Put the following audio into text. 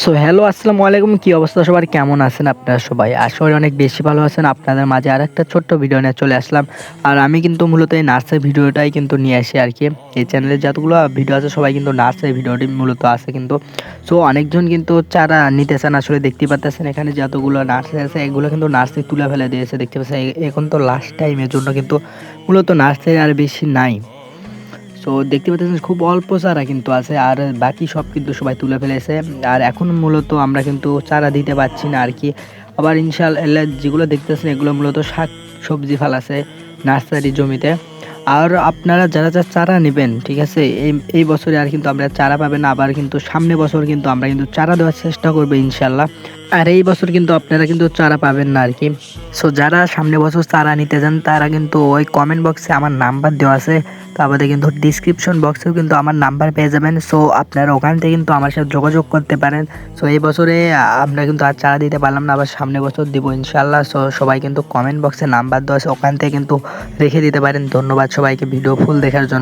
So hello, আসসালামু আলাইকুম। কি অবস্থা সবার? কেমন আছেন আপনারা সবাই? আশা করি অনেক বেশি ভালো আছেন। আপনাদের মাঝে আরেকটা ছোট্ট ভিডিও নিয়ে চলে আসলাম। আর আমি কিন্তু মূলত এই নার্সের ভিডিওটাই কিন্তু নিয়ে আসি আরকি। এই চ্যানেলে যতগুলো ভিডিও আছে সবাই কিন্তু নার্সের ভিডিওটি মূলত আছে কিন্তু। সো অনেকজন কিন্তু চারা নিতে চান, আসলে দেখতেই পারতেছেন এখানে যতগুলো নার্সারি আছে এগুলো কিন্তু নার্সারি তুলে ফেলে দিয়েছে, দেখতে পাচ্ছেন। এখন তো লাস্ট টাইম, এর জন্য কিন্তু মূলত নার্সারি আর বেশি নাই। সো দেখতে পাচ্ছেন খুব অল্প চারা কিন্তু আছে, আর বাকি সব কিন্তু সবাই তুলে ফেলেছে। আর এখন মূলত আমরা কিন্তু চারা দিতে পারছি না আর কি। আবার ইনশাআল্লাহ যেগুলো দেখতেছেন এগুলো মূলত শাক সবজি ফেলাছে নার্সারি জমিতে। আর আপনারা যারা চারা নেবেন, ঠিক আছে, এই বছরে আর কিন্তু আমরা চারা পাবেন না। আবার কিন্তু সামনে বছর কিন্তু আমরা কিন্তু চারা দেওয়ার চেষ্টা করবো ইনশাল্লাহ। আর এই বছর কিন্তু আপনারা কিন্তু চারা পাবেন না আর কি। সো যারা সামনে বছর চারা নিতে চান তারা কিন্তু ওই কমেন্ট বক্সে আমার নাম্বার দেওয়া আছে, তারপরে কিন্তু ডিসক্রিপশন বক্সেও কিন্তু আমার নাম্বার পেয়ে যাবেন। সো আপনারা ওখান থেকে কিন্তু আমার সাথে যোগাযোগ করতে পারেন। সো এই বছরে আমরা কিন্তু আর চারা দিতে পারলাম না, আবার সামনে বছর দেবো ইনশাল্লাহ। সো সবাই কিন্তু কমেন্ট বক্সে নাম্বার দেওয়া আছে, ওখান থেকে কিন্তু রেখে দিতে পারেন। ধন্যবাদ সবাইকে ভিডিও ফুল দেখার জন্য।